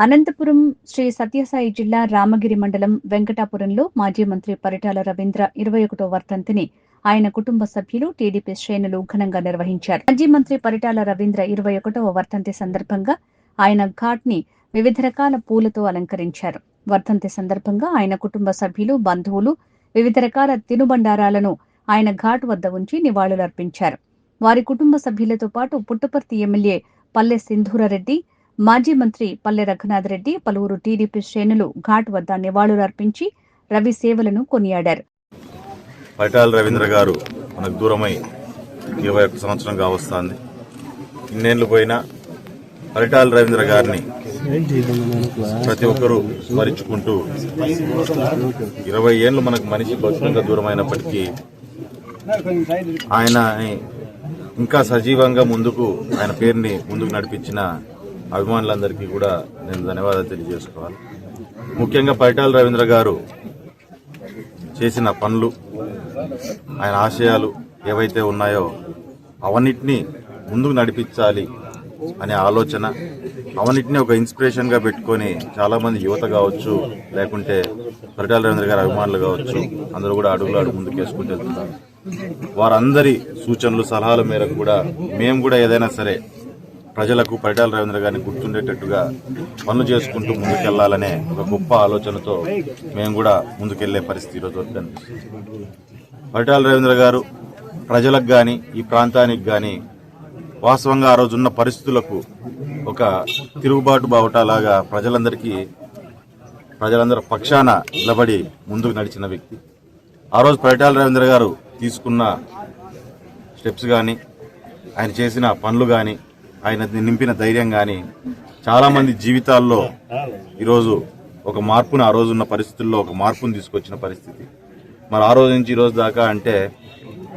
అనంతపురం శ్రీ సత్యసాయి జిల్లా రామగిరి మండలం వెంకటాపురంలో మాజీ మంత్రి పరిటాల రవీంద్ర 21వ వర్ధంతిని ఆయన కుటుంబ సభ్యులు టీడీపీ శ్రేణులు ఘనంగా నిర్వహించారు. మాజీ మంత్రి పరిటాల రవీంద్ర 21వ వర్ధంతి సందర్భంగా ఆయన ఘాట్ ని వివిధ రకాల పూలతో అలంకరించారు. వర్ధంతి సందర్భంగా ఆయన కుటుంబ సభ్యులు, బంధువులు వివిధ రకాల తినుబండారాలను ఆయన ఘాట్ వద్ద ఉంచి నివాళులర్పించారు. వారి కుటుంబ సభ్యులతో పాటు పుట్టపర్తి ఎమ్మెల్యే పల్లె సింధూరారెడ్డి, మాజీ మంత్రి పల్లె రఘునాథ్ రెడ్డి, పలువురు టీడీపీ శ్రేణులు ఘాట్ వద్ద నివాళులర్పించి రవి సేవలను కొనియాడారు. పరిటాల రవీంద్ర గారు మనకు దూరమై 21 సంవత్సరంగా వస్తుంది. ఇన్నేళ్లు పోయినా పరిటాల రవీంద్ర గారిని ప్రతి ఒక్కరూ స్మరించుకుంటూ 20 ఏళ్ళు మనకు మనిషి భౌతికంగా దూరమైనప్పటికీ ఆయన ఇంకా సజీవంగా ఆయన పేరుని ముందుకు నడిపించిన అభిమానులందరికీ కూడా నేను ధన్యవాదాలు తెలియజేసుకోవాలి. ముఖ్యంగా పరిటాల రవీంద్ర గారు చేసిన పనులు, ఆయన ఆశయాలు ఏవైతే ఉన్నాయో అవన్నిటినీ ముందుకు నడిపించాలి అనే ఆలోచన, అవన్నిటినీ ఒక ఇన్స్పిరేషన్గా పెట్టుకొని చాలామంది యువత కావచ్చు, లేకుంటే పరిటాల రవీంద్ర గారి అభిమానులు కావచ్చు, అందరూ కూడా అడుగు ముందుకు వేసుకుంటూ వెళ్తున్నారు. వారందరి సూచనలు, సలహాల మేరకు కూడా మేము కూడా ఏదైనా సరే ప్రజలకు పరిటాల రవీంద్ర గారిని గుర్తుండేటట్టుగా పనులు చేసుకుంటూ ముందుకెళ్లాలనే ఒక గొప్ప ఆలోచనతో మేము కూడా ముందుకెళ్లే పరిస్థితి ఈరోజు కనిపిస్తుంది. పరిటాల రవీంద్ర గారు ప్రజలకు కానీ, ఈ ప్రాంతానికి కానీ వాస్తవంగా ఆ రోజున్న పరిస్థితులకు ఒక తిరుగుబాటు బావుటాలాగా ప్రజలందరి పక్షాన నిలబడి ముందుకు నడిచిన వ్యక్తి. ఆ రోజు పరిటాల రవీంద్ర గారు తీసుకున్న స్టెప్స్ కానీ, ఆయన చేసిన పనులు కానీ, ఆయన నింపిన ధైర్యం కానీ చాలామంది జీవితాల్లో ఈరోజు ఒక మార్పును, ఆ రోజున్న పరిస్థితుల్లో ఒక మార్పును తీసుకొచ్చిన పరిస్థితి. మరి ఆ రోజు నుంచి ఈ రోజు దాకా అంటే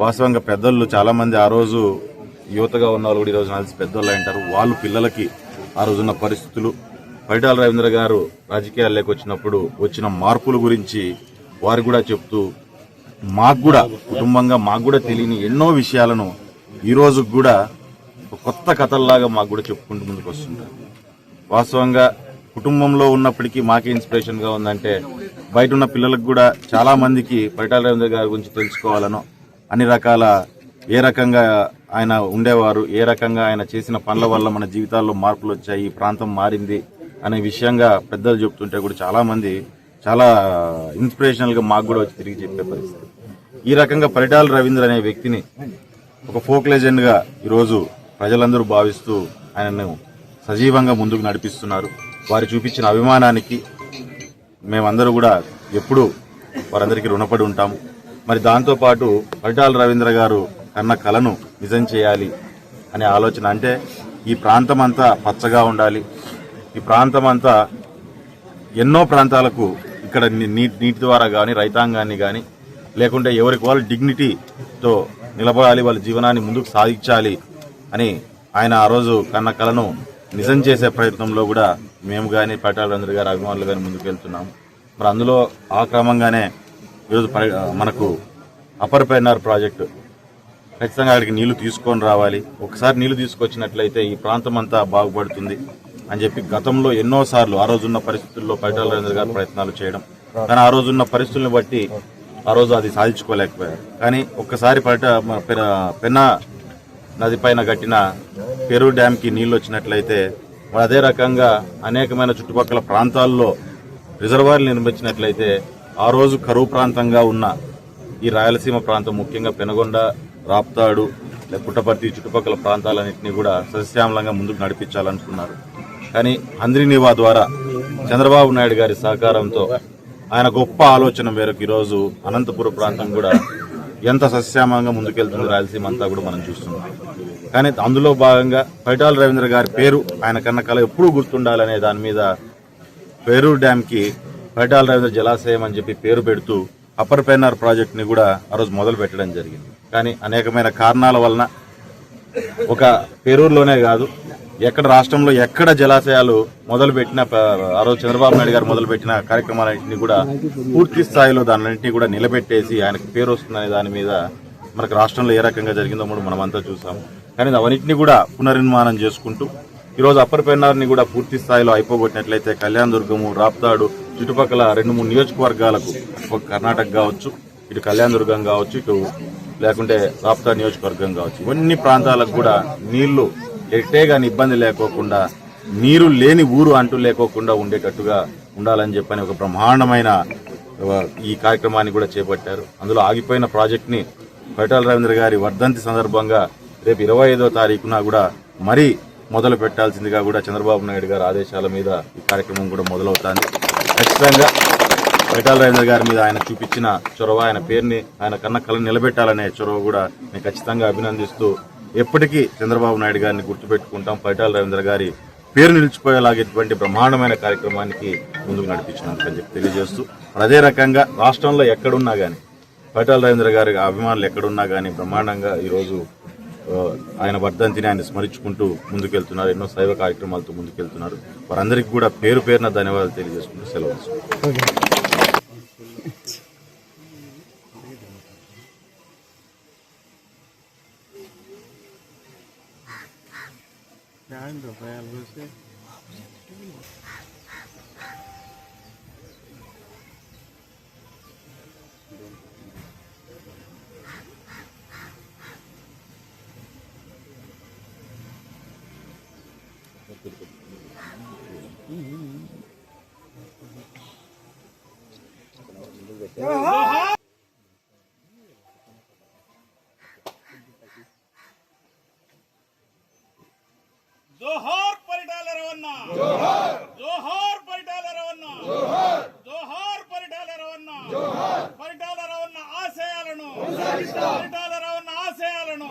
వాస్తవంగా పెద్దలు చాలామంది ఆ రోజు యువతగా ఉన్న వాళ్ళు కూడా ఈరోజు కలిసి పెద్దోళ్ళు అంటారు. వాళ్ళు పిల్లలకి ఆ రోజున్న పరిస్థితులు, పరిటాల రవీంద్ర గారు రాజకీయాల్లోకి వచ్చినప్పుడు వచ్చిన మార్పుల గురించి వారు కూడా చెప్తూ, మాకు కూడా కుటుంబంగా మాకు కూడా తెలియని ఎన్నో విషయాలను ఈ రోజు కూడా కొత్త కథల్లాగా మాకు కూడా చెప్పుకుంటూ ముందుకు వస్తుంటారు. వాస్తవంగా కుటుంబంలో ఉన్నప్పటికీ మాకే ఇన్స్పిరేషన్గా ఉందంటే బయట ఉన్న పిల్లలకు కూడా చాలా మందికి పరిటాల రవీంద్ర గారి గురించి తెలుసుకోవాలనో, అన్ని రకాల ఏ రకంగా ఆయన ఉండేవారు, ఏ రకంగా ఆయన చేసిన పనుల వల్ల మన జీవితాల్లో మార్పులు వచ్చాయి, ఈ ప్రాంతం మారింది అనే విషయంగా పెద్దలు చెప్తుంటే కూడా చాలామంది చాలా ఇన్స్పిరేషనల్గా మాకు కూడా వచ్చి తిరిగి చెప్పే పరిస్థితి. ఈ రకంగా పరిటాల రవీంద్ర అనే వ్యక్తిని ఒక ఫోక్ లెజెండ్గా ఈరోజు ప్రజలందరూ భావిస్తూ ఆయనను సజీవంగా ముందుకు నడిపిస్తున్నారు. వారు చూపించిన అభిమానానికి మేమందరూ కూడా ఎప్పుడూ వారందరికీ రుణపడి ఉంటాము. మరి దాంతోపాటు పరిటాల రవీంద్ర గారు కన్న కలను నిజం చేయాలి అనే ఆలోచన, అంటే ఈ ప్రాంతం అంతా పచ్చగా ఉండాలి, ఈ ప్రాంతం అంతా ఎన్నో ప్రాంతాలకు ఇక్కడ నీటి ద్వారా కానీ, రైతాంగాన్ని కానీ, లేకుంటే ఎవరికి వాళ్ళు డిగ్నిటీతో నిలబడాలి, వాళ్ళ జీవనాన్ని ముందుకు సాగించాలి అని ఆయన ఆ రోజు కన్న కలను నిజం చేసే ప్రయత్నంలో కూడా మేము కానీ, పరిటాల రవీంద్ర గారి అభిమానులు కానీ ముందుకు వెళ్తున్నాము. మరి అందులో ఆ క్రమంగానే ఈరోజు మనకు అప్పర్ పెన్నార్ ప్రాజెక్టు ఖచ్చితంగా అక్కడికి నీళ్లు తీసుకొని రావాలి. ఒకసారి నీళ్లు తీసుకొచ్చినట్లయితే ఈ ప్రాంతం అంతా బాగుపడుతుంది అని చెప్పి గతంలో ఎన్నోసార్లు ఆ రోజున్న పరిస్థితుల్లో పరిటాల రవీంద్ర గారు ప్రయత్నాలు చేయడం, కానీ ఆ రోజున్న పరిస్థితులను బట్టి ఆ రోజు అది సాధించుకోలేకపోయారు. కానీ ఒక్కసారి పెన్నా నది పైన కట్టిన పెరు డ్యాంకి నీళ్లు వచ్చినట్లయితే అదే రకంగా అనేకమైన చుట్టుపక్కల ప్రాంతాల్లో రిజర్వాయర్లు నిర్మించినట్లయితే ఆ రోజు కరువు ప్రాంతంగా ఉన్న ఈ రాయలసీమ ప్రాంతం, ముఖ్యంగా పెనగొండ, రాప్తాడు, పుట్టపర్తి చుట్టుపక్కల ప్రాంతాలన్నింటినీ కూడా సస్యశ్యామలంగా ముందుకు నడిపించాలనుకున్నారు. కానీ హంద్రీనివా ద్వారా చంద్రబాబు నాయుడు గారి సహకారంతో ఆయన గొప్ప ఆలోచన మేరకు ఈరోజు అనంతపురం ప్రాంతం కూడా ఎంత సస్యశ్యామంగా ముందుకెళ్తుంది రాయలసీమ అంతా కూడా మనం చూస్తున్నాం. కానీ అందులో భాగంగా పరిటాల రవీంద్ర గారి పేరు, ఆయన కన్న కళ ఎప్పుడూ గుర్తుండాలనే దాని మీద పేరూరు డ్యాంకి పరిటాల రవీంద్ర జలాశయం అని చెప్పి పేరు పెడుతూ అప్పర్ పెన్నార్ ప్రాజెక్టుని కూడా ఆ రోజు మొదలు పెట్టడం జరిగింది. కానీ అనేకమైన కారణాల వలన ఒక పేరూరులోనే కాదు, ఎక్కడ రాష్ట్రంలో ఎక్కడ జలాశయాలు మొదలుపెట్టిన ఆ రోజు చంద్రబాబు నాయుడు గారు మొదలుపెట్టిన కార్యక్రమాలన్నింటినీ కూడా పూర్తి స్థాయిలో దానిన్నింటినీ కూడా నిలబెట్టేసి ఆయనకు పేరు వస్తుందనే దాని మీద మనకు రాష్ట్రంలో ఏ రకంగా జరిగిందో మనమంతా చూసాము. కానీ అవన్నింటినీ కూడా పునర్నిర్మాణం చేసుకుంటూ ఈరోజు అప్పర్ పెన్నార్ని కూడా పూర్తి స్థాయిలో అయిపోగొట్టినట్లయితే కళ్యాణదుర్గము, రాప్తాడు చుట్టుపక్కల 2-3 నియోజకవర్గాలకు ఒక కర్ణాటక కావచ్చు, ఇటు కళ్యాణదుర్గం కావచ్చు, ఇటు లేకుంటే రాప్తాడు నియోజకవర్గం కావచ్చు, ఇవన్నీ ప్రాంతాలకు కూడా నీళ్లు ఎట్టే గాని ఇబ్బంది లేకోకుండా, నీరు లేని ఊరు అంటూ లేకోకుండా ఉండేటట్టుగా ఉండాలని చెప్పని ఒక బ్రహ్మాండమైన ఈ కార్యక్రమాన్ని కూడా చేపట్టారు. అందులో ఆగిపోయిన ప్రాజెక్ట్ని పరిటాల రవీంద్ర గారి వర్ధంతి సందర్భంగా రేపు 25వ తారీఖున కూడా మరీ మొదలు పెట్టాల్సిందిగా కూడా చంద్రబాబు నాయుడు గారి ఆదేశాల మీద ఈ కార్యక్రమం కూడా మొదలవుతుంది. ఖచ్చితంగా పరిటాల రవీంద్ర గారి మీద ఆయన చూపించిన చొరవ, ఆయన పేరుని, ఆయన కన్న కళను నిలబెట్టాలనే చొరవ కూడా నేను ఖచ్చితంగా అభినందిస్తూ ఎప్పటికీ చంద్రబాబు నాయుడు గారిని గుర్తుపెట్టుకుంటాం. పరిటాల రవీంద్ర గారి పేరు నిలిచిపోయేలాగేటువంటి బ్రహ్మాండమైన కార్యక్రమానికి ముందుకు నడిపించినందుకని చెప్పి తెలియజేస్తూ, అదే రకంగా రాష్ట్రంలో ఎక్కడున్నా కానీ పరిటాల రవీంద్ర గారి అభిమానులు ఎక్కడున్నా కానీ బ్రహ్మాండంగా ఈరోజు ఆయన వర్ధంతిని ఆయన స్మరించుకుంటూ ముందుకెళ్తున్నారు. ఎన్నో శైవ కార్యక్రమాలతో ముందుకెళ్తున్నారు. వారందరికీ కూడా పేరు పేరున ధన్యవాదాలు తెలియజేసుకుంటూ సెలవు తీసుకుంటారు. జోహార్ పరిటాల రవణ, జోహార్ పరిటాల రవణ, జోహార్ పరిటాల రవణ, పరిటాల రవణ ఆశయాలను, పరిటాల రవణ ఆశయాలను,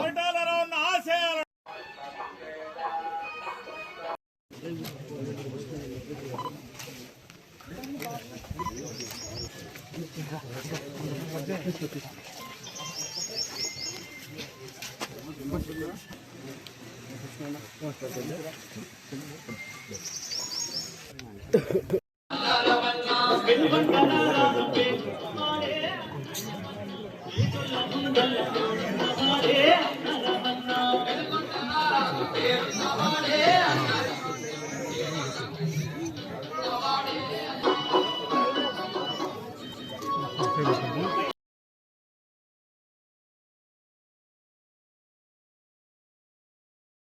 పరిటాల రవణ ఆశయాలను.